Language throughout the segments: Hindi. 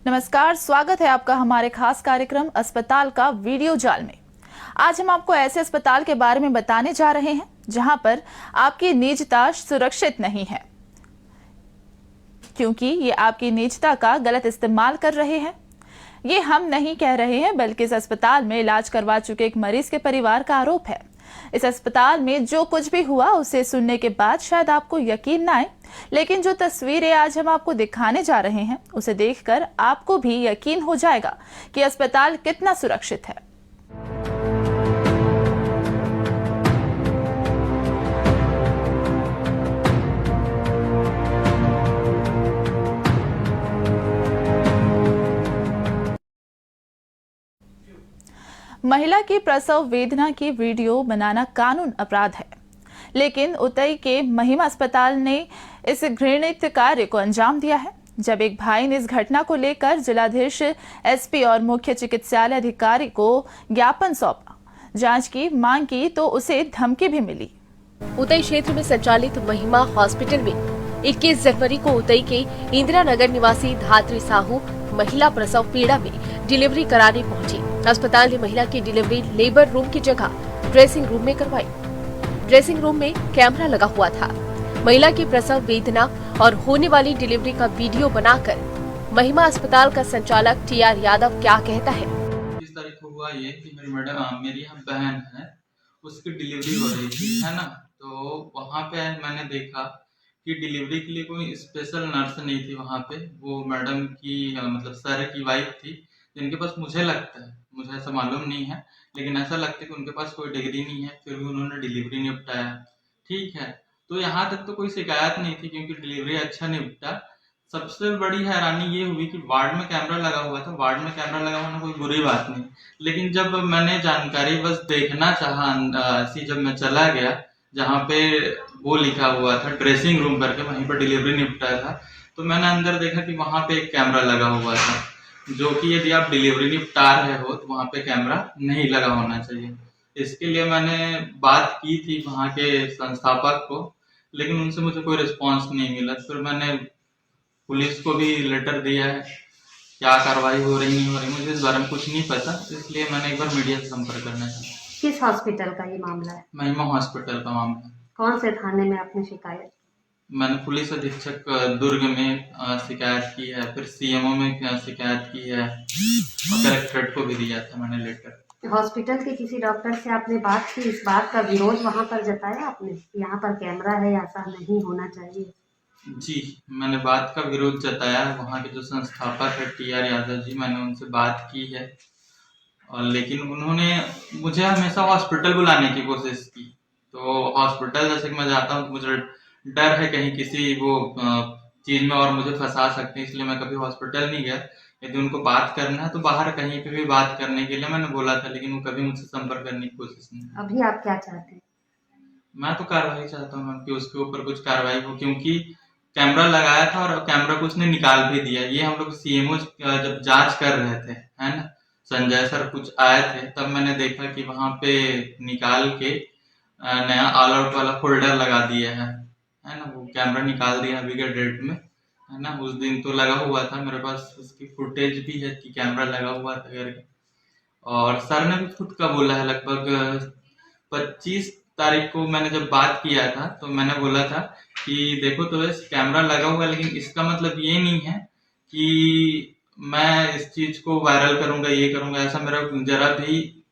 नमस्कार, स्वागत है आपका हमारे खास कार्यक्रम अस्पताल का वीडियो जाल में। आज हम आपको ऐसे अस्पताल के बारे में बताने जा रहे हैं जहां पर आपकी निजता सुरक्षित नहीं है, क्योंकि ये आपकी निजता का गलत इस्तेमाल कर रहे हैं। ये हम नहीं कह रहे हैं, बल्कि इस अस्पताल में इलाज करवा चुके एक मरीज के परिवार का आरोप है। इस अस्पताल में जो कुछ भी हुआ उसे सुनने के बाद शायद आपको यकीन न आए, लेकिन जो तस्वीरें आज हम आपको दिखाने जा रहे हैं उसे देखकर आपको भी यकीन हो जाएगा कि अस्पताल कितना सुरक्षित है। महिला की प्रसव वेदना की वीडियो बनाना कानून अपराध है, लेकिन उतई के महिमा अस्पताल ने इस घृणित कार्य को अंजाम दिया है। जब एक भाई ने इस घटना को लेकर जिलाधीश, एसपी और मुख्य चिकित्सालय अधिकारी को ज्ञापन सौंपा, जांच की मांग की तो उसे धमकी भी मिली। उतई क्षेत्र में संचालित महिमा हॉस्पिटल में 21 जनवरी को उतई के इंदिरा नगर निवासी धात्री साहू महिला प्रसव पीड़ा में डिलीवरी कराने पहुंची। अस्पताल ने महिला की डिलीवरी लेबर रूम की जगह ड्रेसिंग रूम में करवाई। ड्रेसिंग रूम में कैमरा लगा हुआ था। महिला की प्रसव वेदना और होने वाली डिलीवरी का वीडियो बनाकर महिमा अस्पताल का संचालक टीआर यादव क्या कहता है। इस तारीख को हुआ ये कि मेरी यहाँ बहन है, उसकी डिलीवरी हो रही थी, है ना। तो वहाँ पे मैंने देखा कि डिलीवरी के लिए कोई स्पेशल नर्स नहीं थी वहाँ पे। वो मैडम की मतलब सर की वाइफ थी, जिनके पास मुझे लगता है, मुझे ऐसा मालूम नहीं है, लेकिन ऐसा लगता है कि उनके पास कोई डिग्री नहीं है, फिर भी उन्होंने डिलीवरी निपटाया। ठीक है, तो यहाँ तक तो कोई शिकायत नहीं थी क्योंकि डिलीवरी अच्छा निपटा। सबसे बड़ी हैरानी ये हुई कि वार्ड में कैमरा लगा हुआ था। वार्ड में कैमरा लगा होना कोई बुरी बात नहीं, लेकिन जब मैंने जानकारी बस देखना चाहा, ऐसी जब मैं चला गया जहाँ पे वो लिखा हुआ था ड्रेसिंग रूम करके, वहीं पर डिलीवरी निपटा था, तो मैंने अंदर देखा कि वहाँ पे एक कैमरा लगा हुआ था, जो कि यदि आप डिलीवरी निपटा रहे हो तो वहाँ पे कैमरा नहीं लगा होना चाहिए। इसके लिए मैंने बात की थी वहाँ के संस्थापक को, लेकिन उनसे मुझे कोई रिस्पांस नहीं मिला। फिर मैंने पुलिस को भी लेटर दिया है। क्या कार्रवाई हो रही नहीं हो रही मुझे इस बारे में कुछ नहीं पता, इसलिए मैंने एक बार मीडिया से संपर्क करना चाहिए। किस हॉस्पिटल का ये मामला है? महिमा हॉस्पिटल का मामला। कौन से थाने में आपने शिकायत? मैंने पुलिस अधीक्षक दुर्ग में शिकायत की है, फिर सीएमओ में शिकायत की है, और कलेक्ट्रेट को भी दिया था मैंने लेटर। हॉस्पिटल के किसी डॉक्टर से आपने बात की, इस बात का विरोध वहाँ पर जताया आपने, यहाँ पर कैमरा है, ऐसा नहीं होना चाहिए? जी, मैंने बात का विरोध जताया। वहाँ के जो संस्थापक है टीआर यादव जी, मैंने उनसे बात की है, और लेकिन उन्होंने मुझे हमेशा हॉस्पिटल बुलाने की कोशिश की। तो हॉस्पिटल जैसे कि मैं जाता हूँ तो मुझे डर है कहीं किसी वो चीज में और मुझे फंसा सकते हैं, इसलिए मैं कभी हॉस्पिटल नहीं गया। यदि उनको बात करना है तो बाहर कहीं पे भी बात करने के लिए मैंने बोला था, लेकिन वो कभी मुझसे संपर्क करने की कोशिश नहीं। अभी आप क्या चाहते हैं? मैं तो कार्रवाई चाहता हूँ कि उसके ऊपर कुछ कार्रवाई हो, क्योंकि कैमरा लगाया था और कैमरा को उसने निकाल भी दिया। ये हम लोग सीएमओ जब जांच कर रहे थे, है ना, संजय सर कुछ आए थे, तब मैंने देखा कि वहां पे निकाल के नया ऑल आउट वाला फोल्डर लगा दिया है ना। वो कैमरा निकाल दिया अभी के डेट में, है ना। उस दिन तो लगा हुआ था, मेरे पास उसकी फुटेज भी है कि कैमरा लगा हुआ था करके। और सर ने भी खुद का बोला है, लगभग 25 तारीख को मैंने जब बात किया था तो मैंने बोला था कि देखो तो इस कैमरा लगा हुआ है, लेकिन इसका मतलब ये नहीं है कि मैं इस चीज को वायरल करूंगा, ये करूंगा, ऐसा मेरा जरा भी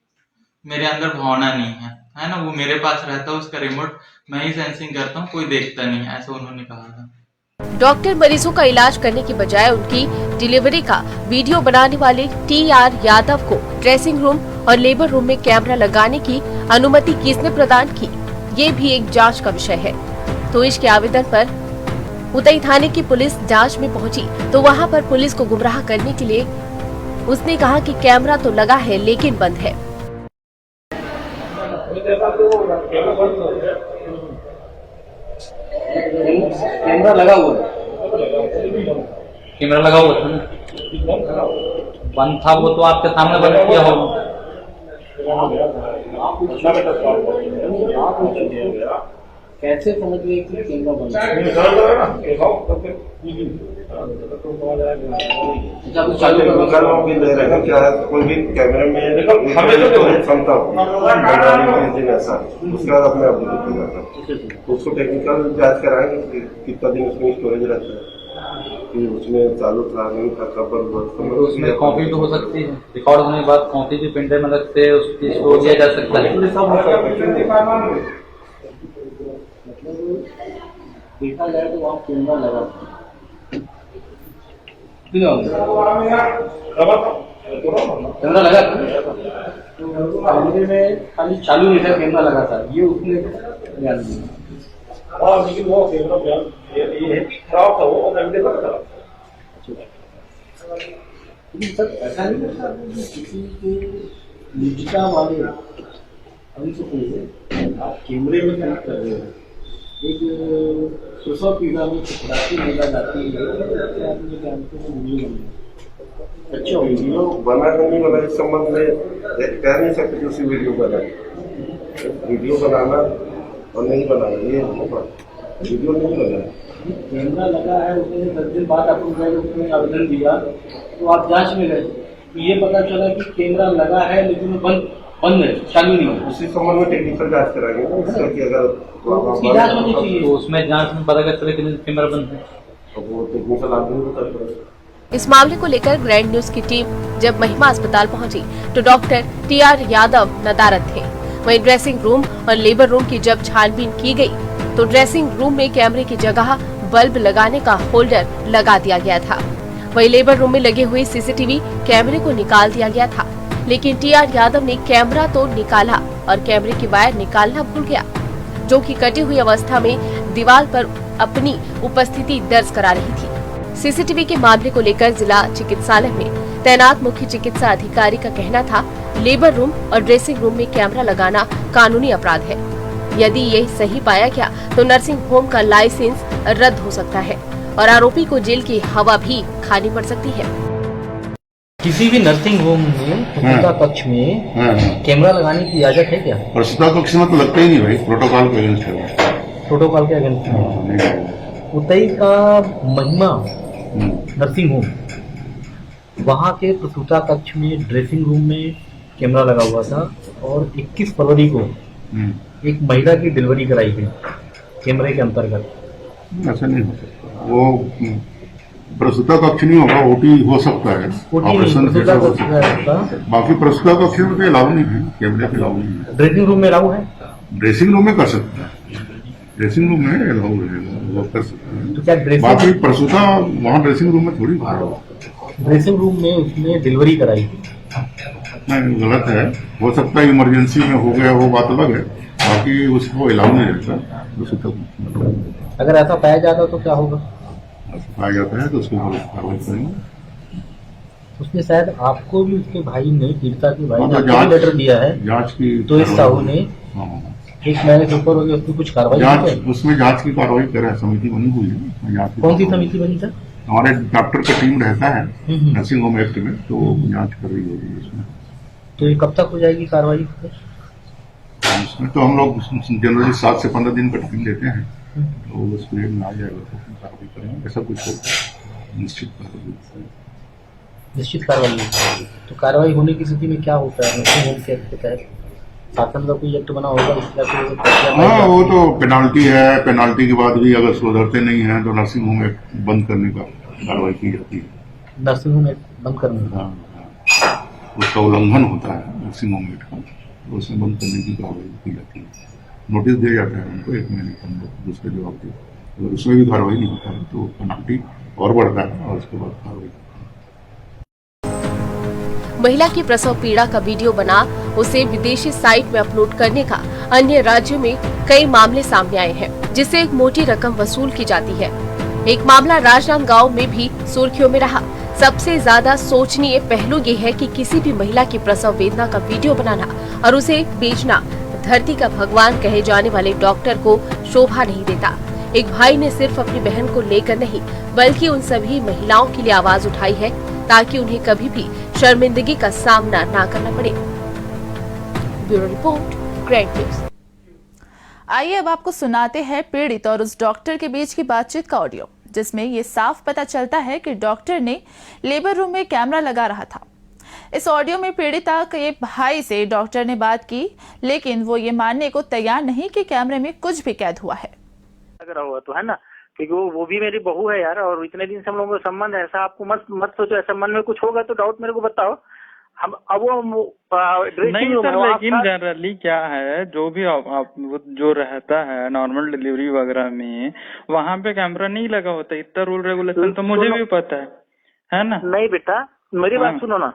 मेरे अंदर भावना नहीं है ना। वो मेरे पास रहता है, उसका रिमोट मैं ही सेंसिंग करता हूँ, कोई देखता नहीं है, ऐसा उन्होंने कहा था। डॉक्टर मरीजों का इलाज करने की बजाय उनकी डिलीवरी का वीडियो बनाने वाले टीआर यादव को ड्रेसिंग रूम और लेबर रूम में कैमरा लगाने की अनुमति किसने प्रदान की, ये भी एक जांच का विषय है। तो इसके आवेदन पर उतई थाने की पुलिस जांच में पहुंची तो वहां पर पुलिस को गुमराह करने के लिए उसने कहा कि कैमरा तो लगा है लेकिन बंद है। कैमरा लगा हुआ है, कैमरा लगा हुआ था ना, बंद था वो तो आपके सामने बंद किया होगा। कैसे समझ गए कि कैमरा बंद है? अच्छा, कुछ चालू करो भी दे रहे हैं क्या है, कोई भी कैमरे में क्षमता हो ऐसा, उसके बाद अपने आप दिखेगा। उसको टेक्निकल जांच कराएंगे कि कितना दिन उसमें स्टोरेज रहता है, कि उसमें चालू था नहीं था, कब बंद हुआ। तो उसमें कॉपी तो हो सकती है, रिकॉर्ड होने के बाद कॉपी भी प्रिंटर में लगते हैं, उसकी स्टोर किया जा सकता है। देखा जाए तो वहाँ कैमरा लगा कैमरा लगा कैमरे में खाली चालू नहीं था, कैमरा लगा था, ये उसने ध्यान दिया। लेकिन वो कैमरा ये खराब था, वो कैमरे का था। लेकिन सर ऐसा नहीं होता किसी के निजता वाले अभी से पहले आप कैमरे में कनेक्ट कर रहे हो, एक प्रसव पीड़ा में राशि महिला जाती है, अच्छा वीडियो बना कि नहीं बना इस संबंध में कह नहीं सकते कि उसी वीडियो बना। वीडियो बनाना और नहीं बनाना ये वीडियो नहीं बना। कैमरा लगा है, उसने 10 दिन बाद आपको उसने आवेदन दिया तो आप जांच में गए तो ये पता चला कि कैमरा लगा है लेकिन वो बंद है, चालू नहीं है। उसी संबंध में टेक्निकल जांच कराएंगे ना, इसका कि अगर उसकी जांच होनी चाहिए। तो उसमें जांच में पता चले कि कैमरा बंद है, तो वो टेक्निकल आदमी बता पाएगा। इस मामले को लेकर ग्रैंड न्यूज की टीम जब महिमा अस्पताल पहुंची तो डॉक्टर टीआर यादव नदारद थे। वहीं ड्रेसिंग रूम और लेबर रूम की जब छानबीन की गई तो ड्रेसिंग रूम में कैमरे की जगह बल्ब लगाने का होल्डर लगा दिया गया था। वहीं लेबर रूम में लगे हुए सीसीटीवी कैमरे को निकाल दिया गया था, लेकिन टीआर यादव ने कैमरा तो निकाला और कैमरे की वायर निकालना भूल गया, जो कि कटी हुई अवस्था में दीवार पर अपनी उपस्थिति दर्ज करा रही थी। सीसीटीवी के मामले को लेकर जिला चिकित्सालय में तैनात मुख्य चिकित्सा अधिकारी का कहना था, लेबर रूम और ड्रेसिंग रूम में कैमरा लगाना कानूनी अपराध है। यदि ये सही पाया गया तो नर्सिंग होम का लाइसेंस रद्द हो सकता है और आरोपी को जेल की हवा भी खानी पड़ सकती है। किसी भी नर्सिंग होम में प्रसूता कक्ष में कैमरा लगाने की इजाजत है क्या? प्रसूता कक्ष में तो लगता ही नहीं भाई, प्रोटोकॉल के अगेंस्ट है। प्रोटोकॉल के अगेंस्ट है। उतई का महिमा नर्सिंग होम, वहाँ के प्रसूता कक्ष में ड्रेसिंग रूम में कैमरा लगा हुआ था और 21 फरवरी को एक महिला की डिलीवरी कराई गई कैमरे के अंतर्गत। ऐसा नहीं हो सकता, वो प्रसूता कक्ष नहीं होगा, ओटी हो सकता है, ऑपरेशन थिएटर हो सकता है। बाकी प्रसूता कक्ष में अलाउ नहीं है, कैमरे पे अलाउ नहीं है। ड्रेसिंग रूम में अलाउ है? ड्रेसिंग रूम में कर सकते हैं, ड्रेसिंग रूम में अलाउ है, वो कर सकते हैं। तो क्या बाकी प्रसूता वहाँ ड्रेसिंग रूम में थोड़ी ड्रेसिंग रूम में उसने डिलीवरी कराई थी? नहीं, गलत है, हो सकता है इमरजेंसी में हो गया, वो बात अलग है, बाकी उसको अलाउ नहीं रहता। अगर ऐसा पाया जाता तो क्या होगा? पाया जाता है तो उसके ऊपर कार्रवाई करेंगे। उसने शायद आपको भी उसके भाई ने, पीड़िता के भाई ने जांच लेटर दिया है, जांच की तो इस साहू ने 1 महीने से ऊपर हो गया, उसकी कुछ कार्रवाई जांच, उसमें जांच की कार्रवाई करे, समिति बनी हुई है। कौन सी समिति बनी था? हमारे डॉक्टर का टीम रहता है नर्सिंग होम एक्ट में, तो जांच कर रही होगी उसमें। तो ये कब तक हो जाएगी कार्रवाई? उसमें तो हम लोग जनरली 7 से 15 दिन का टाइम लेते हैं, तो उस पीरियड में आ जाएगा तो कार्रवाई करेंगे। ऐसा कुछ हो निश्चित कार्रवाई। तो कार्रवाई होने की स्थिति में क्या होता है नर्सिंग होम के एक्ट के तहत? शासन का कोई एक्ट बना होगा इसका? हाँ, वो तो पेनाल्टी है, पेनाल्टी के बाद भी अगर सुधरते नहीं हैं तो नर्सिंग होम एक्ट बंद करने का कार्रवाई की जाती है। नर्सिंग होम एक्ट बंद करने का? उसका उल्लंघन होता है नर्सिंग होम एक्ट का, तो उसमें बंद करने की कार्रवाई की जाती है। नोटिस दिया जाता है उनको 1 महीने के अंदर, दूसरे जवाब दिए। अगर उसमें भी कार्रवाई नहीं होता है तो पेनाल्टी और बढ़ता है और उसके बाद कार्रवाई। महिला की प्रसव पीड़ा का वीडियो बना उसे विदेशी साइट में अपलोड करने का अन्य राज्यों में कई मामले सामने आए हैं, जिससे एक मोटी रकम वसूल की जाती है। एक मामला राजनांदगांव में भी सुर्खियों में रहा। सबसे ज्यादा सोचनीय पहलू ये है कि किसी भी महिला की प्रसव वेदना का वीडियो बनाना और उसे बेचना धरती का भगवान कहे जाने वाले डॉक्टर को शोभा नहीं देता। एक भाई ने सिर्फ अपनी बहन को लेकर नहीं बल्कि उन सभी महिलाओं के लिए आवाज उठाई है ताकि उन्हें कभी भी शर्मिंदगी का सामना ना करना पड़े। Bureau report, grand news. आइए अब आपको सुनाते हैं पीड़ित और उस डॉक्टर के बीच की बातचीत का ऑडियो, जिसमें ये साफ पता चलता है कि डॉक्टर ने लेबर रूम में कैमरा लगा रहा था। इस ऑडियो में पीड़िता के भाई से डॉक्टर ने बात की, लेकिन वो ये मानने को तैयार नहीं कि कैमरे में कुछ भी कैद हुआ है। लग रहा हुआ तो है ना, क्योंकि वो भी मेरी बहू है यार, और इतने दिन से हम लोगों का संबंध है। ऐसा आपको मत सोचो, ऐसा मन में कुछ होगा तो डाउट मेरे को बताओ। हम अब वो नहीं सर, लेकिन जनरली क्या है, जो भी आप जो रहता है नॉर्मल डिलीवरी वगैरह में, वहाँ पे कैमरा नहीं लगा होता। इतना रूल रेगुलेशन तो मुझे भी पता है ना। नहीं बेटा, मेरी बात सुनो ना।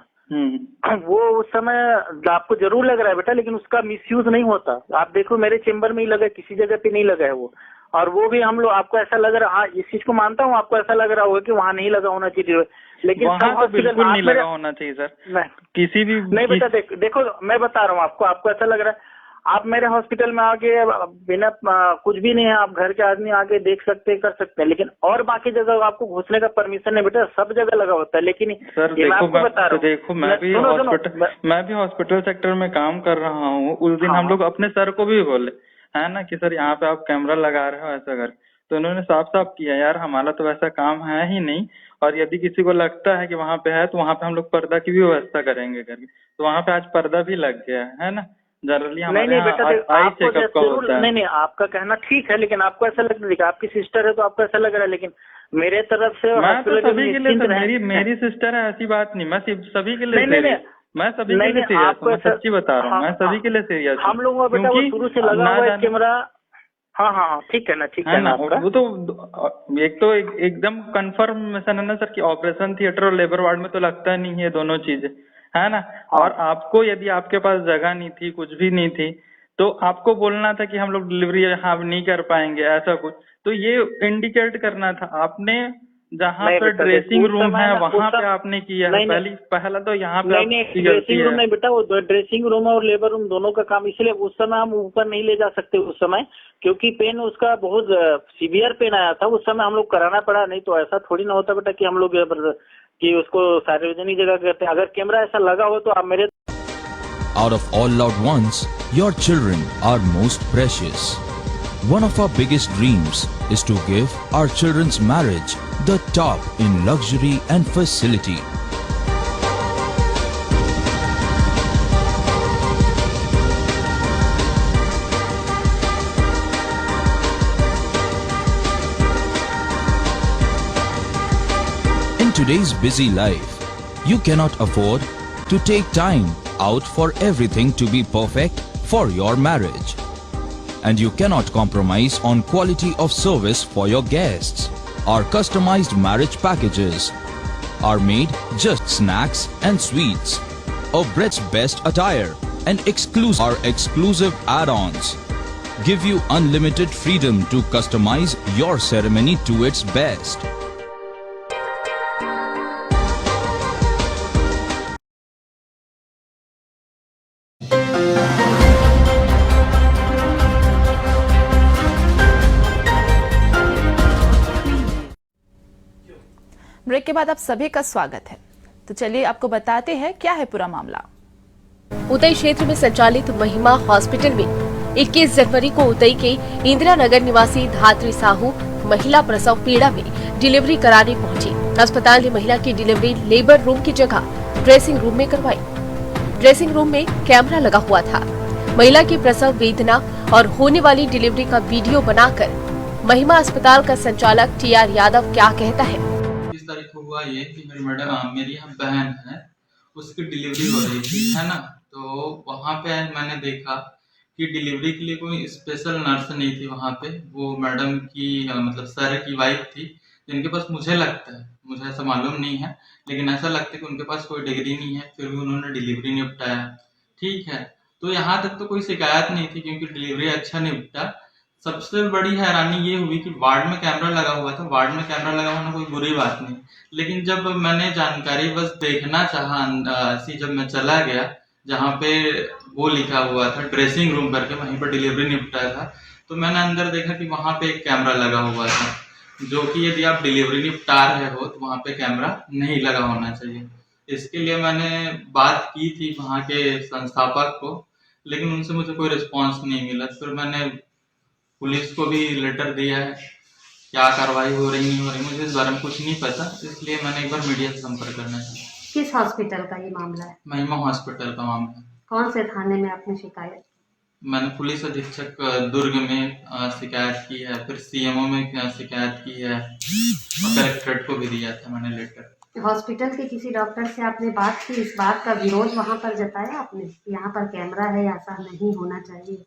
वो उस समय आपको जरूर लग रहा है बेटा, लेकिन उसका मिसयूज नहीं होता। आप देखो मेरे चेम्बर में ही लगा, किसी जगह पे नहीं लगा है वो। और वो भी हम लोग, आपको ऐसा लग रहा, हाँ इस चीज को मानता हूँ, आपको ऐसा लग रहा होगा कि वहाँ नहीं लगा होना चाहिए, लेकिन वहाँ तो बिल्कुल नहीं लगा होना चाहिए सर। किसी भी नहीं बेटा, देखो मैं बता रहा हूँ आपको ऐसा लग रहा है। आप मेरे हॉस्पिटल में आके बिना कुछ भी नहीं है, आप घर के आदमी आके देख सकते कर सकते हैं, लेकिन और बाकी जगह आपको घुसने का परमिशन नहीं बेटा, सब जगह लगा होता है। लेकिन सर देखो मैं भी हॉस्पिटल सेक्टर में काम कर रहा हूँ। उस दिन हम लोग अपने सर को भी बोले है ना कि सर यहाँ पे आप कैमरा लगा रहे हो ऐसा कर, तो उन्होंने साफ साफ किया यार हमारा तो वैसा काम है ही नहीं, और यदि किसी को लगता है कि वहाँ पे है तो वहाँ पे हम लोग पर्दा की भी व्यवस्था करेंगे करके। तो वहाँ पे आज पर्दा भी लग गया है ना। जनरली हमारे आई चेकअप का होता है। नहीं, आपका कहना ठीक है, लेकिन आपको ऐसा लग रहा है, आपकी सिस्टर है तो आपको ऐसा लग रहा है, लेकिन मेरे तरफ से मैं तो सभी के लिए, मेरी सिस्टर है ऐसी बात नहीं, मैं सभी के लिए मैं सभी के लिए सीरियस हूँ, मैं सच्ची बता रहा हूँ, मैं सभी के लिए सीरियस हूँ। हम लोगों का बेटा वो शुरू से लगा हुआ है कैमरा। हाँ ठीक है ना, ठीक है ना। वो तो एक तो एकदम कंफर्मेशन है ना सर कि ऑपरेशन थिएटर और लेबर वार्ड में तो लगता नहीं है दोनों चीजें, है ना। और आपको यदि आपके पास जगह नहीं थी, कुछ भी नहीं थी, तो आपको बोलना था कि हम लोग डिलीवरी यहाँ नहीं कर पाएंगे ऐसा कुछ, तो ये इंडिकेट करना था। आपने जहाँ पर ड्रेसिंग रूम है वहाँ पे आपने किया है। पहला तो यहाँ पे ड्रेसिंग रूम नहीं बेटा, वो ड्रेसिंग रूम और लेबर रूम दोनों का काम, इसलिए उस समय हम ऊपर नहीं ले जा सकते उस समय, क्योंकि पेन उसका बहुत सीवियर पेन आया था। उस समय हम लोग कराना पड़ा, नहीं तो ऐसा थोड़ी ना होता बेटा कि हम लोग कि उसको सार्वजनिक जगह करते हैं। अगर कैमरा ऐसा लगा हो तो आप मेरे Out of all loved ones, your children are most precious. One of our biggest dreams is to give our children's marriage the top in luxury and facility. In today's busy life, you cannot afford to take time out for everything to be perfect for your marriage. And you cannot compromise on quality of service for your guests. Our customized marriage packages are made just snacks and sweets, a Brett's best attire, and our exclusive add-ons give you unlimited freedom to customize your ceremony to its best. Break के बाद आप सभी का स्वागत है। तो चलिए आपको बताते हैं क्या है पूरा मामला। उतई क्षेत्र में संचालित महिमा हॉस्पिटल में 21 जनवरी को उतई के इंदिरा नगर निवासी धात्री साहू महिला प्रसव पीड़ा में डिलीवरी कराने पहुंची। अस्पताल ने महिला की डिलीवरी लेबर रूम की जगह ड्रेसिंग रूम में करवाई। ड्रेसिंग रूम में कैमरा लगा हुआ था। महिला की प्रसव वेदना और होने वाली डिलीवरी का वीडियो बनाकर महिमा अस्पताल का संचालक TR यादव क्या कहता है। 20 तारीख को हुआ ये कि मेरी यहाँ बहन है, उसकी डिलीवरी हो रही थी, है ना। तो वहाँ पे मैंने देखा कि डिलीवरी के लिए कोई स्पेशल नर्स नहीं थी वहाँ पे। वो मैडम की मतलब सर की वाइफ थी, जिनके पास मुझे लगता है, मुझे ऐसा मालूम नहीं है, लेकिन ऐसा लगता है कि उनके पास कोई डिग्री नहीं है, फिर भी उन्होंने डिलीवरी निपटाया। ठीक है, तो यहाँ तक तो कोई शिकायत नहीं थी क्योंकि डिलीवरी अच्छा निपटा। सबसे बड़ी हैरानी ये हुई कि वार्ड में कैमरा लगा हुआ था। वार्ड में कैमरा लगा होना कोई बुरी बात नहीं, लेकिन जब मैंने जानकारी बस देखना चाहा, ऐसी जब मैं चला गया जहाँ पे वो लिखा हुआ था ड्रेसिंग रूम करके, वहीं पर डिलीवरी निपटा था, तो मैंने अंदर देखा कि वहाँ पे एक कैमरा लगा हुआ था, जो कि यदि आप डिलीवरी निपटा रहे हो तो वहाँ पे कैमरा नहीं लगा होना चाहिए। इसके लिए मैंने बात की थी वहाँ के संस्थापक को, लेकिन उनसे मुझे कोई रिस्पॉन्स नहीं मिला। फिर मैंने पुलिस को भी लेटर दिया है। क्या कार्रवाई हो रही नहीं हो रही मुझे इस बारे में कुछ नहीं पता, इसलिए मैंने एक बार मीडिया से संपर्क करना चाहिए। किस हॉस्पिटल का ये मामला है? महिमा हॉस्पिटल का मामला है। कौन से थाने में आपने शिकायत? मैंने पुलिस अधीक्षक दुर्ग में शिकायत की है, फिर सीएमओ में शिकायत की है और कलेक्ट्रेट को भी दिया था मैंने लेटर। हॉस्पिटल के किसी डॉक्टर से आपने बात की, इस बात का विरोध वहाँ पर जताया आपने? यहाँ पर कैमरा है, ऐसा नहीं होना चाहिए।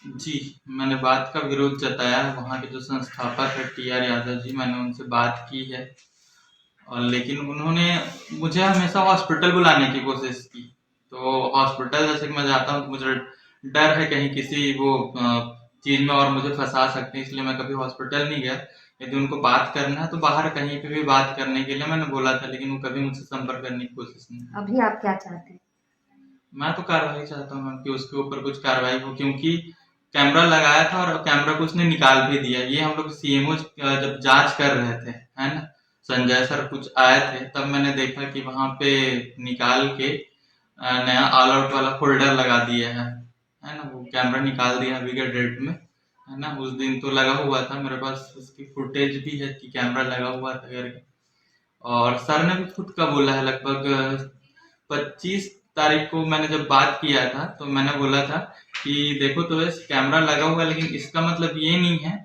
जी, मैंने बात का विरोध जताया है। वहाँ के जो संस्थापक है TR यादव जी, मैंने उनसे बात की है, और लेकिन उन्होंने मुझे हमेशा हॉस्पिटल बुलाने की कोशिश की। तो हॉस्पिटल जैसे कि मैं जाता हूँ तो मुझे डर है कहीं किसी वो चीज में और मुझे फंसा सकते हैं, इसलिए मैं कभी हॉस्पिटल नहीं गया। यदि उनको बात करना है तो बाहर कहीं पे भी बात करने के लिए मैंने बोला था, लेकिन वो कभी मुझसे संपर्क करने की कोशिश नहीं की। अभी आप क्या चाहते हैं? मैं तो कार्रवाई चाहता हूँ कि उसके ऊपर कुछ कार्रवाई हो, क्योंकि कैमरा लगाया था और कैमरा को उसने निकाल भी दिया। ये हम लोग सीएमओ जब जांच कर रहे थे, है ना, संजय सर कुछ आए थे, तब मैंने देखा कि वहां पे निकाल के नया ऑल आउट वाला फोल्डर लगा दिया है ना। वो कैमरा निकाल दिया अभी के डेट में, है ना। उस दिन तो लगा हुआ था, मेरे पास उसकी फुटेज भी है कि कैमरा लगा हुआ था करके। और सर ने भी खुद का बोला है, लगभग 25 तारीख को मैंने जब बात किया था तो मैंने बोला था कि देखो तो इस कैमरा लगा हुआ है, लेकिन इसका मतलब ये नहीं है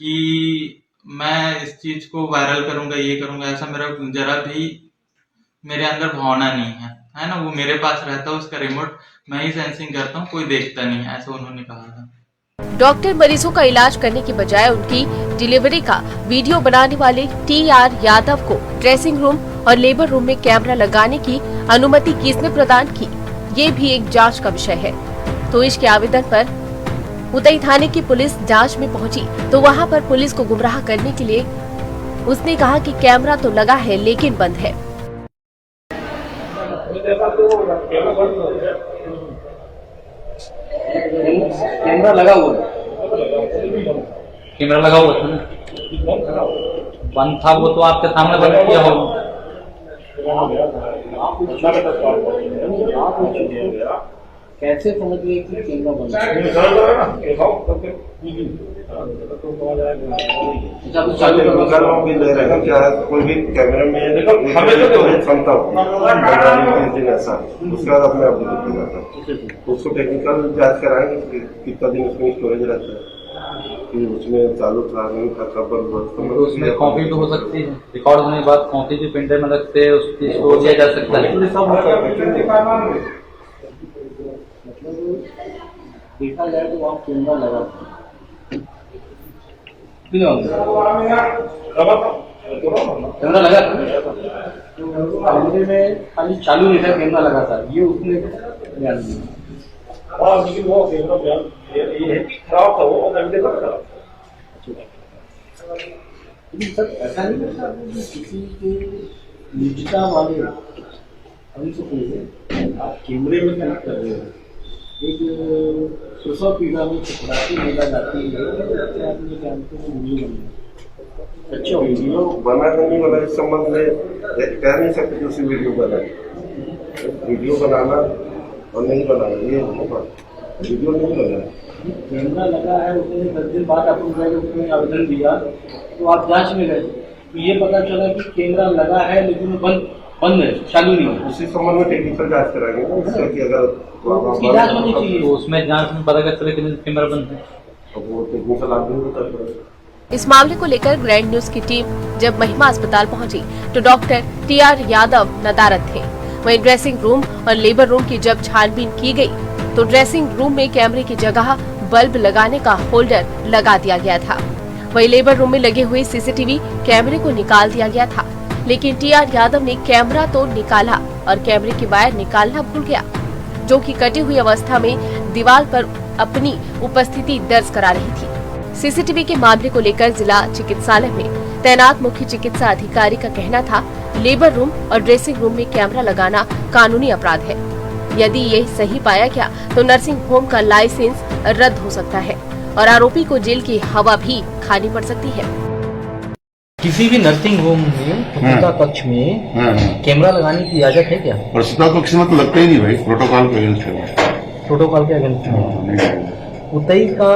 कि मैं इस चीज को वायरल करूंगा, ये करूंगा, ऐसा मेरा जरा भी मेरे अंदर भावना नहीं है ना। वो मेरे पास रहता है, उसका रिमोट मैं ही सेंसिंग करता हूँ, कोई देखता नहीं है, ऐसा उन्होंने कहा था। डॉक्टर मरीजों का इलाज करने के बजाय उनकी डिलीवरी का वीडियो बनाने वाले TR यादव को ड्रेसिंग रूम और लेबर रूम में कैमरा लगाने की अनुमति किसने प्रदान की, ये भी एक जांच का विषय है। तो इसके आवेदन पर उतई थाने की पुलिस जांच में पहुंची तो वहां पर पुलिस को गुमराह करने के लिए उसने कहा कि कैमरा तो लगा है लेकिन बंद है। कैमरा लगा हुआ है। कैमरा लगा हुआ था ना, बंद था वो तो आपके सामने बंद किया होगा। कैसे समझ गए कि कैमरा बंद है? क्या कोई भी कैमरे में क्षमता होती है ऐसा, उसके बाद अपने आप डिलीट हो जाता है। उसको टेक्निकल जांच कराएंगे कि कितना दिन उसमें स्टोरेज रहता है, कि उसमें चालू था नहीं था, कब बंद हुआ। तो उसमें कॉपी भी हो सकती है, रिकॉर्ड होने के बाद कॉपी भी प्रिंटर में रखते हैं, उसकी स्टोर किया जा सकता है। देखा जाए तो वहाँ कैमरा लगा कैमरा लगा कैमरे में खाली चालू नहीं था, कैमरा लगा था, ये उसने ध्यान दिया। लेकिन वो कैमरा ये है कि खराब था, वो लेकिन सर ऐसा नहीं लगता किसी के निजता वाले अभी से पहले आप कैमरे में कनेक्ट कर रहे हो। एक प्रसव पीड़ा में चपरासी मेला जाती है, आदमी जानते हैं वीडियो बना। अच्छा वीडियो बना नहीं बना इस संबंध में कह नहीं सकते कि उसी वीडियो बना। वीडियो बनाना और नहीं बनाना ये होगा, वीडियो नहीं बना। कैमरा लगा है, उसने 10 दिन बाद आपने आवेदन दिया तो आप जांच में गए तो ये पता चला कि कैमरा लगा है लेकिन बंद है, चालू नहीं है। उसी संबंध में टेक्निकल जांच कराएंगे ना, इससे कि अगर उसकी जांच होनी चाहिए। तो उसमें जांच में पता चले कि कैमरा बंद है, तो वो टेक्निकल आदमी होता है। इस मामले को लेकर ग्रैंड न्यूज की टीम जब महिमा अस्पताल पहुंची तो डॉक्टर TR यादव नदारद थे। वहीं ड्रेसिंग रूम और लेबर रूम की जब छानबीन की गई तो ड्रेसिंग रूम में कैमरे की जगह बल्ब लगाने का होल्डर लगा दिया गया था। वहीं लेबर रूम में लगे हुए CCTV कैमरे को निकाल दिया गया था, लेकिन TR यादव ने कैमरा तो निकाला और कैमरे की वायर निकालना भूल गया, जो कि कटी हुई अवस्था में दीवार पर अपनी उपस्थिति दर्ज करा रही थी। CCTV के मामले को लेकर जिला चिकित्सालय में तैनात मुख्य चिकित्सा अधिकारी का कहना था, लेबर रूम और ड्रेसिंग रूम में कैमरा लगाना कानूनी अपराध है। यदि ये सही पाया गया तो नर्सिंग होम का लाइसेंस रद्द हो सकता है और आरोपी को जेल की हवा भी खानी पड़ सकती है। किसी भी नर्सिंग होम में प्रसूता कक्ष में कैमरा लगाने की इजाजत है क्या? प्रसूता कक्ष में तो लगता ही नहीं भाई, प्रोटोकॉल के अगेंस्ट है। प्रोटोकॉल के अगेंस्ट है। उतई का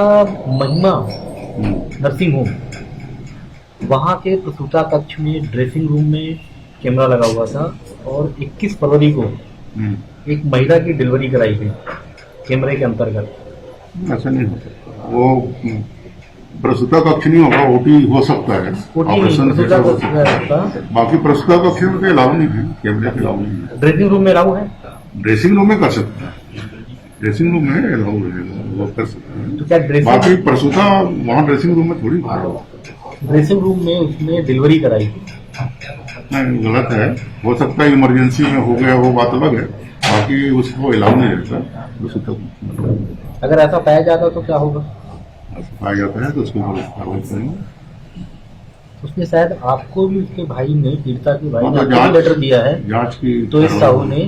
महिमा नर्सिंग होम, वहाँ के प्रसूता कक्ष में ड्रेसिंग रूम में कैमरा लगा हुआ था और 21 फरवरी को एक महिला की डिलीवरी कराई गई कैमरे के अंतर्गत। ऐसा नहीं हो सकता, वो प्रसूता कक्ष नहीं होगा, ओटी हो सकता है, ऑपरेशन थिएटर हो सकता है, बाकी प्रसूता कक्ष में अलाउ नहीं है, कैमरे के अलाउ नहीं है। ड्रेसिंग रूम में अलाउ है, ड्रेसिंग रूम में कर सकते हैं, ड्रेसिंग रूम में अलाउ रहेगा, वो कर सकते हैं। तो क्या ड्रेसिंग बाकी प्रसूता वहाँ ड्रेसिंग रूम में थोड़ी होगा। ड्रेसिंग रूम में उसने डिलीवरी कराई थी? नहीं, गलत है, हो सकता है इमरजेंसी में हो गया, वो बात अलग है, बाकी उसको अलाउ नहीं रहता प्रसूता। अगर ऐसा पाया जाता तो क्या होगा? पाया जाता है तो उसके ऊपर कार्रवाई करेंगे। उसने शायद आपको भी उसके भाई ने, पीड़िता के भाई ने तो आपको लेटर दिया है, जांच की तो इस साहू ने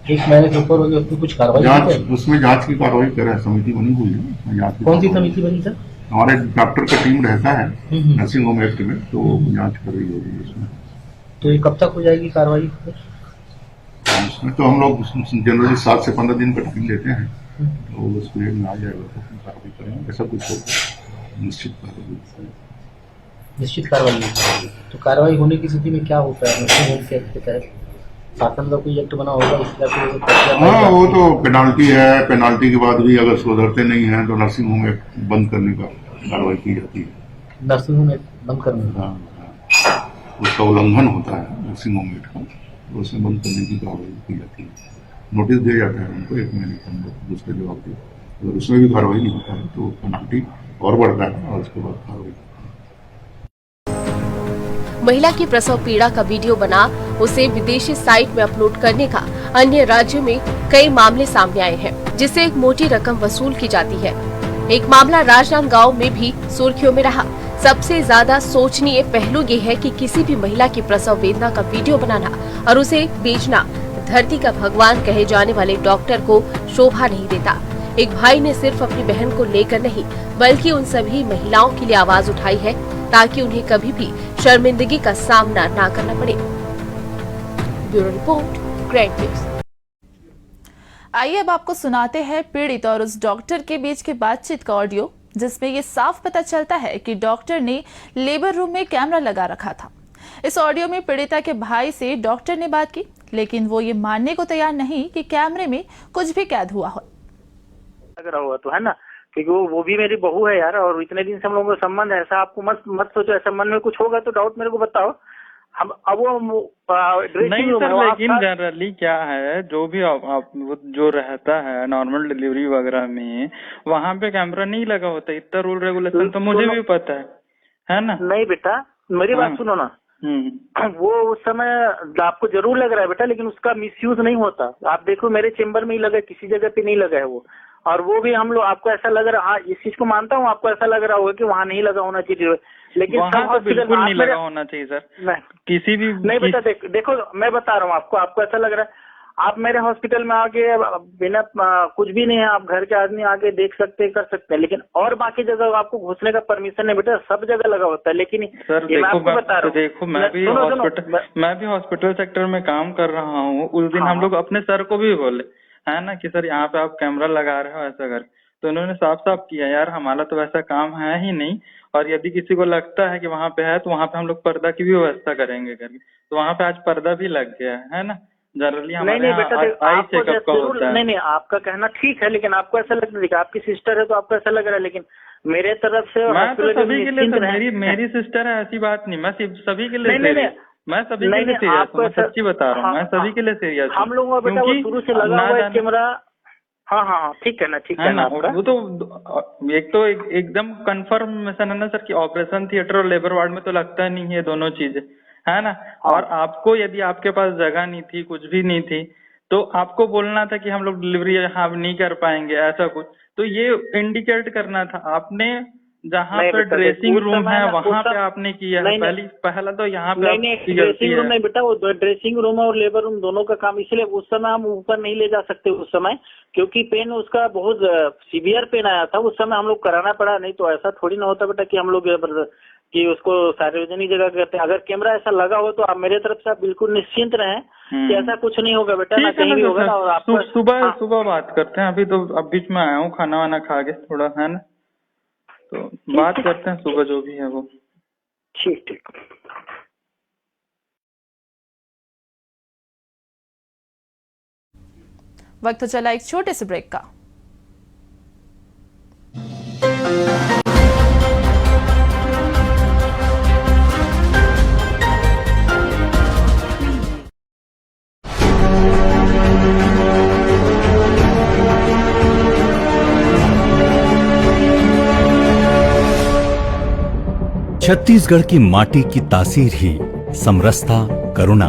1 महीने के ऊपर हो गया, उसमें कुछ कार्रवाई जांच, उसमें जांच की कार्रवाई करे, समिति बनी हुई है जांच की। कौन सी समिति बनी सर? हमारे डॉक्टर का टीम रहता है नर्सिंग होम एक्ट में, तो जांच कर रही होगी उसमें। तो ये कब तक हो जाएगी कार्रवाई? उसमें तो हम लोग जनरली 7 से 15 दिन का टाइम लेते हैं, तो उस पीरियड में आ जाएगा तो कार्रवाई करेंगे, ऐसा कुछ हो निश्चित कार्रवाई। निश्चित कार्रवाई। तो कार्रवाई होने की स्थिति में क्या होता है नर्सिंग होम के एक्ट के तहत? शासन का कोई एक्ट बना होगा इसका? हाँ, वो तो पेनाल्टी है, पेनाल्टी के बाद भी अगर सुधरते नहीं है तो नर्सिंग होम एक्ट बंद करने का कार्रवाई की जाती है। नर्सिंग होम एक्ट बंद करने का? उसका उल्लंघन होता है नर्सिंग होम एक्ट का, तो उसे बंद करने की कार्रवाई की जाती है। नोटिस दिया जाता है उनको 1 महीने के अंदर, दूसरे जवाब दिए, अगर उसमें भी कार्रवाई नहीं होता है तो पेनाल्टी और बढ़ता है और उसके बाद कार्रवाई। महिला की प्रसव पीड़ा का वीडियो बना उसे विदेशी साइट में अपलोड करने का अन्य राज्यों में कई मामले सामने आए हैं, जिससे एक मोटी रकम वसूल की जाती है। एक मामला राजनांदगांव में भी सुर्खियों में रहा। सबसे ज्यादा सोचनीय पहलू ये है कि किसी भी महिला की प्रसव वेदना का वीडियो बनाना और उसे बेचना धरती का भगवान कहे जाने वाले डॉक्टर को शोभा नहीं देता। एक भाई ने सिर्फ अपनी बहन को लेकर नहीं, बल्कि उन सभी महिलाओं के लिए आवाज उठाई है ताकि उन्हें कभी भी शर्मिंदगी का सामना ना करना पड़े। Bureau report, grand news. आइए अब आपको सुनाते हैं पीड़ित और उस डॉक्टर के बीच की बातचीत का ऑडियो, जिसमें ये साफ पता चलता है कि डॉक्टर ने लेबर रूम में कैमरा लगा रखा था। इस ऑडियो में पीड़िता के भाई से डॉक्टर ने बात की, लेकिन वो ये मानने को तैयार नहीं कि कैमरे में कुछ भी कैद हुआ हो। लग रहा हुआ तो है ना, क्योंकि वो भी मेरी बहू है यार, और इतने दिन से हम लोगों का संबंध है। ऐसा आपको मत सोचो, ऐसा मन में कुछ होगा तो डाउट मेरे को बताओ। हम अब वो नहीं सर, लेकिन जनरली क्या है, जो भी आप जो रहता है नॉर्मल डिलीवरी वगैरह में, वहाँ पे कैमरा नहीं लगा होता। इतना रूल रेगुलेशन तो मुझे भी पता है ना। नहीं बेटा, मेरी बात सुनो ना। वो उस समय आपको जरूर लग रहा है बेटा, लेकिन उसका मिसयूज नहीं होता। आप देखो मेरे चेम्बर में ही लगा, किसी जगह पे नहीं लगा है वो। और वो भी हम लोग, आपको ऐसा लग रहा, हाँ इस चीज को मानता हूँ, आपको ऐसा लग रहा होगा कि वहाँ नहीं लगा होना चाहिए, लेकिन वहाँ तो बिल्कुल नहीं लगा होना चाहिए सर। किसी भी नहीं बेटा, देखो मैं बता रहा हूँ आपको ऐसा लग रहा है। आप मेरे हॉस्पिटल में आके बिना कुछ भी नहीं है, आप घर के आदमी आके देख सकते कर सकते हैं, लेकिन और बाकी जगह आपको घुसने का परमिशन नहीं बेटा, सब जगह लगा होता है। लेकिन सर देखो मैं भी हॉस्पिटल सेक्टर में काम कर रहा हूँ। उस दिन हम लोग अपने सर को भी बोले है ना कि सर यहाँ पे आप कैमरा लगा रहे हो ऐसा कर, तो उन्होंने साफ साफ किया यार हमारा तो वैसा काम है ही नहीं, और यदि किसी को लगता है कि वहाँ पे है तो वहाँ पे हम लोग पर्दा की भी व्यवस्था करेंगे करके। तो वहाँ पे आज पर्दा भी लग गया है ना। जनरली हमारे आई चेकअप का होता है। नहीं, आपका कहना ठीक है, लेकिन आपको ऐसा लग रहा है, आपकी सिस्टर है तो आपको ऐसा लग रहा है, लेकिन मेरे तरफ से मैं तो सभी के लिए, मेरी सिस्टर है ऐसी बात नहीं, मैं सभी के लिए मैं सभी के लिए सीरियस हूँ, मैं सच्ची बता रहा हूँ, मैं सभी के लिए सीरियस हूँ। हम लोगों का बेटा वो शुरू से लगा हुआ है कैमरा। हाँ ठीक है ना, ठीक है ना। वो तो एक तो एकदम कंफर्मेशन है ना सर कि ऑपरेशन थिएटर और लेबर वार्ड में तो लगता नहीं है दोनों चीजें, है ना। और आपको यदि आपके पास जगह नहीं थी, कुछ भी नहीं थी, तो आपको बोलना था कि हम लोग डिलीवरी यहाँ नहीं कर पाएंगे ऐसा कुछ, तो ये इंडिकेट करना था आपने। जहाँ पे ड्रेसिंग रूम है वहाँ पे आपने किया है, पहला तो यहाँ पे ड्रेसिंग रूम नहीं बेटा, वो ड्रेसिंग रूम और लेबर रूम दोनों का काम, इसलिए उस समय हम ऊपर नहीं ले जा सकते उस समय, क्योंकि पेन उसका बहुत सीवियर पेन आया था उस समय, हम लोग कराना पड़ा। नहीं तो ऐसा थोड़ी ना होता बेटा कि हम लोग कि उसको सार्वजनिक जगह करते हैं। अगर कैमरा ऐसा लगा हो तो आप मेरे तरफ से आप बिल्कुल निश्चिंत रहें कि ऐसा कुछ नहीं होगा बेटा, ना कहीं भी होगा। और आपको सुबह बात करते हैं, अभी तो अब बीच में आया हूँ खाना वाना खा के थोड़ा, है ना। तो बात करते हैं सुबह जो भी है वो। ठीक ठीक। वक्त चला एक छोटे से ब्रेक का। छत्तीसगढ़ की माटी की तासीर ही समरसता, करुणा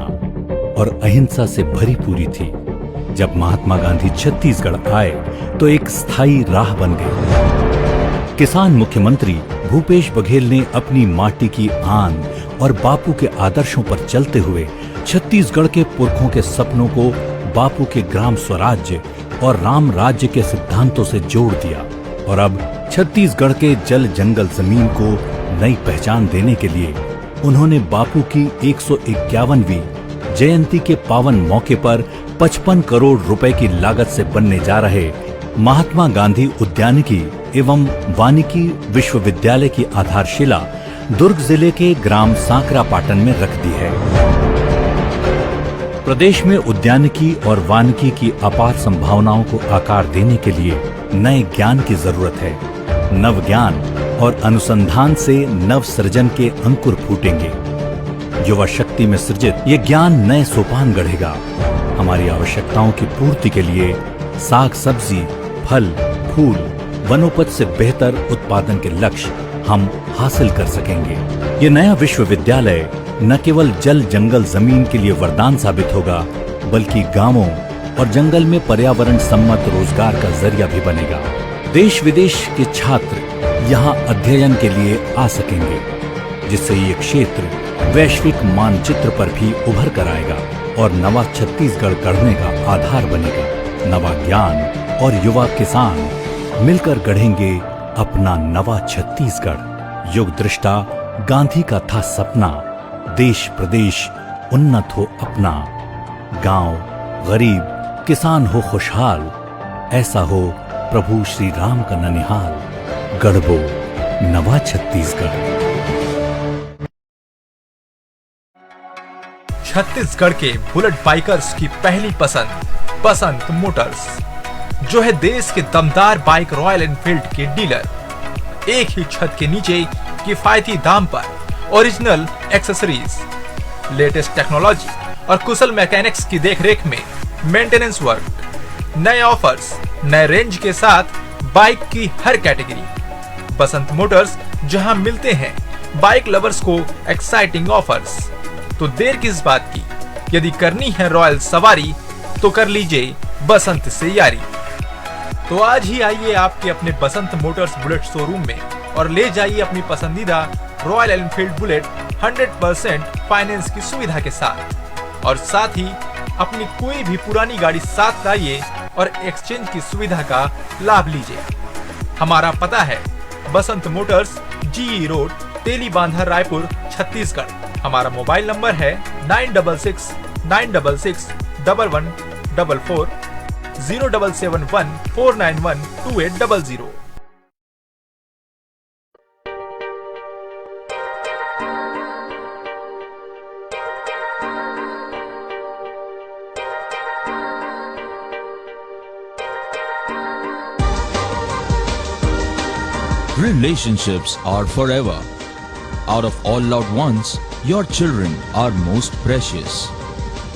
और अहिंसा से भरी पूरी थी। जब महात्मा गांधी छत्तीसगढ़ आए तो एक स्थायी राह बन गई। किसान मुख्यमंत्री भूपेश बघेल ने अपनी माटी की आन और बापू के आदर्शों पर चलते हुए छत्तीसगढ़ के पुरखों के सपनों को बापू के ग्राम स्वराज्य और राम राज्य के सिद्धांतों से जोड़ दिया और अब छत्तीसगढ़ के जल जंगल जमीन को नई पहचान देने के लिए उन्होंने बापू की 151वीं जयंती के पावन मौके पर 55 करोड़ रुपए की लागत से बनने जा रहे महात्मा गांधी उद्यानिकी एवं वानिकी विश्वविद्यालय की आधारशिला दुर्ग जिले के ग्राम सांकरापाटन में रख दी है। प्रदेश में उद्यानिकी और वानिकी की अपार संभावनाओं को आकार देने के लिए नए ज्ञान की जरूरत है। नव ज्ञान और अनुसंधान से नव सृजन के अंकुर फूटेंगे। युवा शक्ति में सृजित ये ज्ञान नए सोपान गढ़ेगा। हमारी आवश्यकताओं की पूर्ति के लिए साग सब्जी, फल, फूल, वनोपज से बेहतर उत्पादन के लक्ष्य हम हासिल कर सकेंगे। ये नया विश्वविद्यालय न केवल जल जंगल जमीन के लिए वरदान साबित होगा, बल्कि गांवों और जंगल में पर्यावरण सम्मत रोजगार का जरिया भी बनेगा। देश विदेश के छात्र यहाँ अध्ययन के लिए आ सकेंगे, जिससे ये क्षेत्र वैश्विक मानचित्र पर भी उभर कर आएगा और नवा छत्तीसगढ़ गढ़ने का आधार बनेगा। नवा ज्ञान और युवा किसान मिलकर गढ़ेंगे अपना नवा छत्तीसगढ़। युग दृष्टा गांधी का था सपना, देश प्रदेश उन्नत हो अपना, गांव गरीब किसान हो खुशहाल, ऐसा हो प्रभु श्री राम का ननिहाल, गढ़बो नवा छत्तीसगढ़। छत्तीसगढ़ के बुलेट बाइकर्स की पहली पसंद बसंत मोटर्स, जो है देश के दमदार बाइक रॉयल एनफील्ड के डीलर। एक ही छत के नीचे किफायती दाम पर ओरिजिनल एक्सेसरीज, लेटेस्ट टेक्नोलॉजी और कुशल मैकेनिक्स की देखरेख में मेंटेनेंस वर्क, नए ऑफर्स, नए रेंज के साथ बाइक की हर कैटेगरी। बसंत मोटर्स, जहां मिलते हैं बाइक लवर्स को एक्साइटिंग ऑफर्स। तो देर किस बात की, यदि करनी है रॉयल सवारी तो कर लीजिए बसंत से यारी। तो आज ही आइए आपके अपने बसंत मोटर्स बुलेट शोरूम में और ले जाइए अपनी पसंदीदा रॉयल एनफील्ड बुलेट 100% फाइनेंस की सुविधा के साथ, और साथ ही अपनी कोई भी पुरानी गाड़ी साथ लाइए और एक्सचेंज की सुविधा का लाभ लीजिए। हमारा पता है Basant motors, GE road, Telibandha, Raipur, Chhattisgarh. हमारा मोबाइल नंबर है 966 966 1144 0771 491 2800। Relationships are forever. Out of all loved ones, your children are most precious.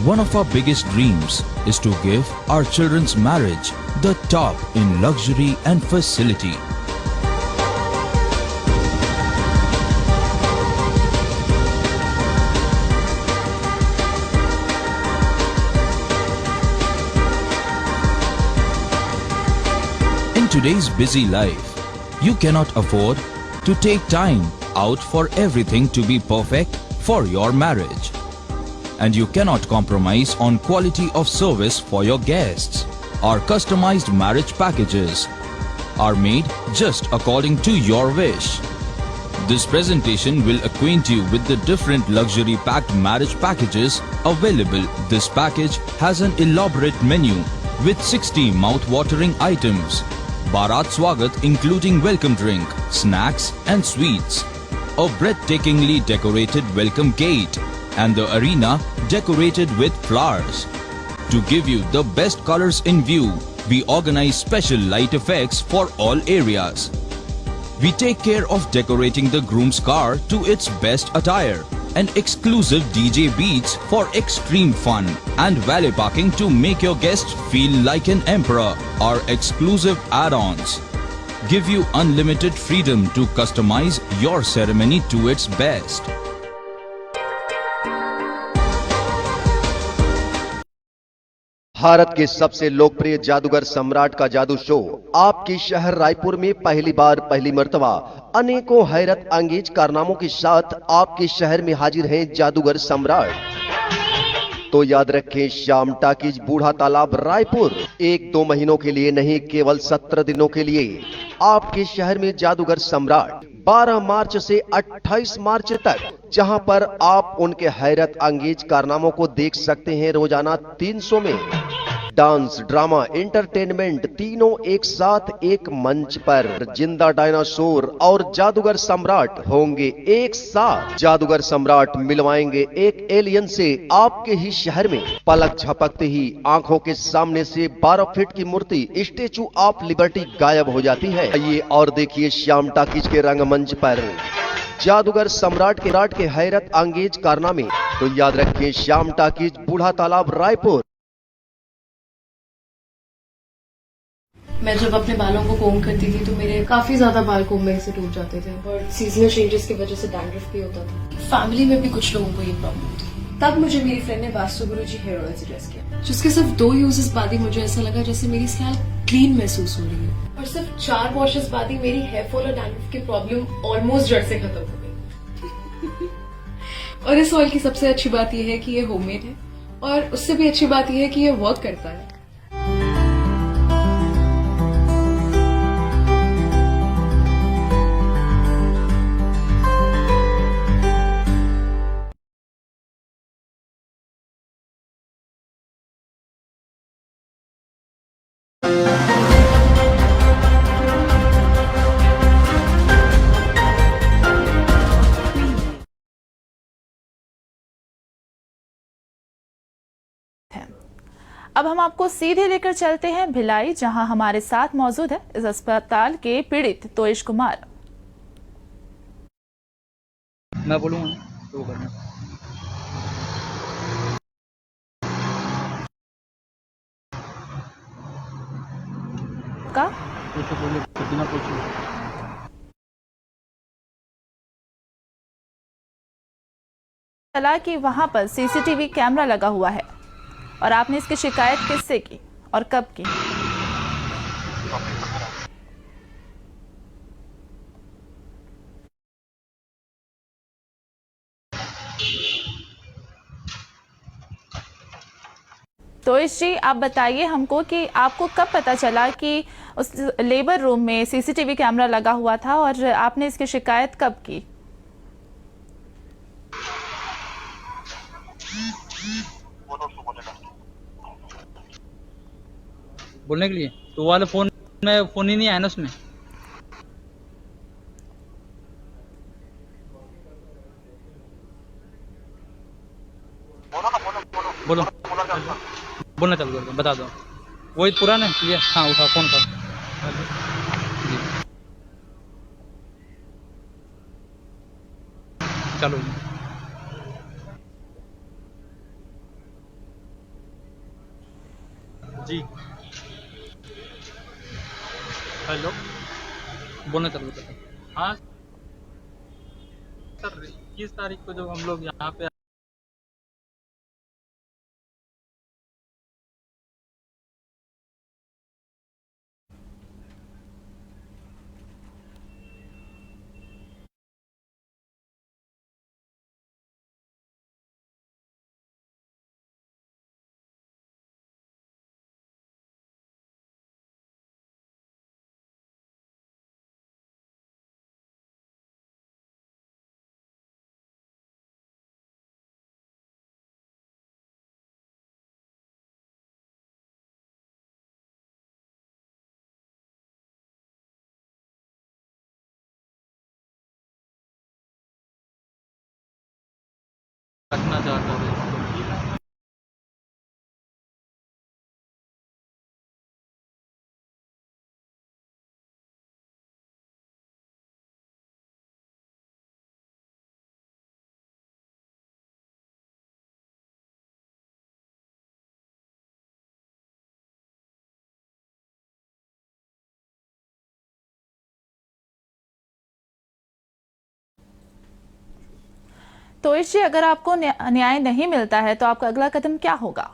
One of our biggest dreams is to give our children's marriage the top in luxury and facility. In today's busy life, you cannot afford to take time out for everything to be perfect for your marriage. And you cannot compromise on quality of service for your guests. Our customized marriage packages are made just according to your wish. This presentation will acquaint you with the different luxury packed marriage packages available. This package has an elaborate menu with 60 mouth-watering items. Bharat Swagat including welcome drink, snacks and sweets. A breathtakingly decorated welcome gate and the arena decorated with flowers. To give you the best colors in view, we organize special light effects for all areas. We take care of decorating the groom's car to its best attire and exclusive DJ beats for extreme fun and valet parking to make your guests feel like an emperor. Our exclusive add-ons give you unlimited freedom to customize your ceremony to its best. Bharat के सबसे लोकप्रिय जादूगर सम्राट का जादू शो आपके शहर रायपुर में पहली बार पहली मर्तबा अनेकों हैरत अंगेज कारनामों के साथ आपके शहर में हाजिर हैं जादूगर सम्राट। तो याद रखें, श्याम टाकीज, बूढ़ा तालाब, रायपुर 1-2 महीनों के लिए नहीं, केवल 17 दिनों के लिए आपके शहर में जादूगर सम्राट 12 मार्च से 28 मार्च तक, जहां पर आप उनके हैरत अंगेज कारनामों को देख सकते हैं रोजाना 300 में। डांस, ड्रामा, एंटरटेनमेंट तीनों एक साथ एक मंच पर। जिंदा डायनासोर और जादूगर सम्राट होंगे एक साथ। जादूगर सम्राट मिलवाएंगे एक एलियन से आपके ही शहर में। पलक झपकते ही आंखों के सामने से 12 फीट की मूर्ति स्टेचू ऑफ लिबर्टी गायब हो जाती है। ये और देखिए श्याम टाकीज के रंगमंच पर जादूगर सम्राट के हैरत अंगेज कारनामे। तो याद रखिए, श्याम टाकीज, बूढ़ा तालाब, रायपुर। मैं जब अपने बालों को कोम करती थी तो मेरे काफी ज्यादा बाल कोम्बिंग से टूट जाते थे और सीजनल चेंजेस की वजह से डैंड्रफ भी होता था। फैमिली में भी कुछ लोगों को ये प्रॉब्लम थी। तब मुझे मेरी फ्रेंड ने वास्तु गुरुजी हेयर ऑयल सजेस्ट किया, जिसके सिर्फ 2 यूजेस बाद ही मुझे ऐसा लगा जैसे मेरी स्कैल्प क्लीन महसूस हो रही है और सिर्फ 4 वॉशेस बाद ही मेरी हेयर फॉल और डैंड्रफ की प्रॉब्लम ऑलमोस्ट जड़ से खत्म हो गई। और इस ऑयल की सबसे अच्छी बात यह है कि ये होममेड है और उससे भी अच्छी बात यह है कि ये वर्क करता है। अब हम आपको सीधे लेकर चलते हैं भिलाई, जहां हमारे साथ मौजूद है इस अस्पताल के पीड़ित तोइश कुमार। मैं बोलूँगा तो करना। का चला कि वहां पर सीसीटीवी कैमरा लगा हुआ है और आपने इसकी शिकायत किससे की और कब की? तोइश जी, आप बताइए हमको कि आपको कब पता चला कि उस लेबर रूम में सीसीटीवी कैमरा लगा हुआ था और आपने इसकी शिकायत कब की? बोलने के लिए तो वाले फोन में फोन ही नहीं आया ना उसमें। बोलो बोलना चालू कर, बता दो। वही पुराना है। हाँ उठा फोन का। चलो जी। हेलो, बोलना चालू कर। हाँ सर, 21 तारीख को जब हम लोग यहाँ पे देखना चाहता था इसको। तो इससे अगर आपको न्याय नहीं मिलता है तो आपका अगला कदम क्या होगा?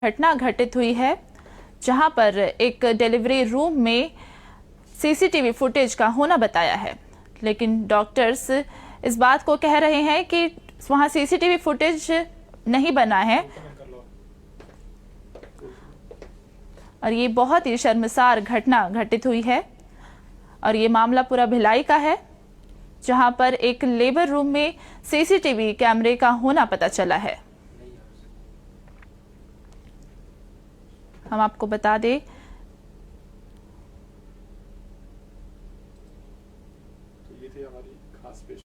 घटना घटित हुई है जहां पर एक डिलीवरी रूम में सीसीटीवी फुटेज का होना बताया है, लेकिन डॉक्टर्स इस बात को कह रहे हैं कि वहां सीसीटीवी फुटेज नहीं बना है और ये बहुत ही शर्मसार घटना घटित हुई है। और ये मामला पूरा भिलाई का है जहां पर एक लेबर रूम में सीसीटीवी कैमरे का होना पता चला है। हम आपको बता दें ये थी हमारी खास पेश।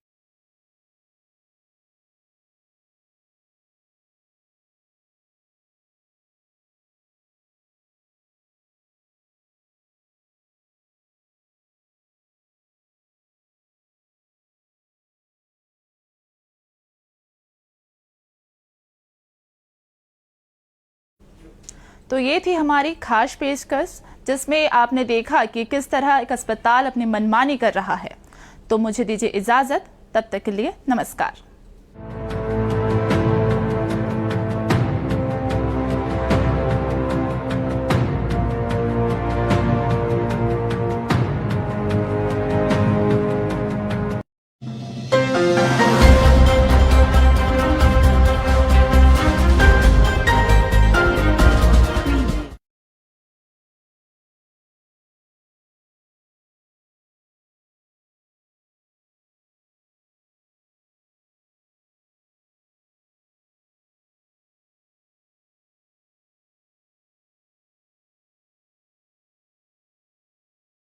तो ये थी हमारी खास पेशकश जिसमें आपने देखा कि किस तरह एक अस्पताल अपनी मनमानी कर रहा है। तो मुझे दीजिए इजाजत, तब तक के लिए नमस्कार।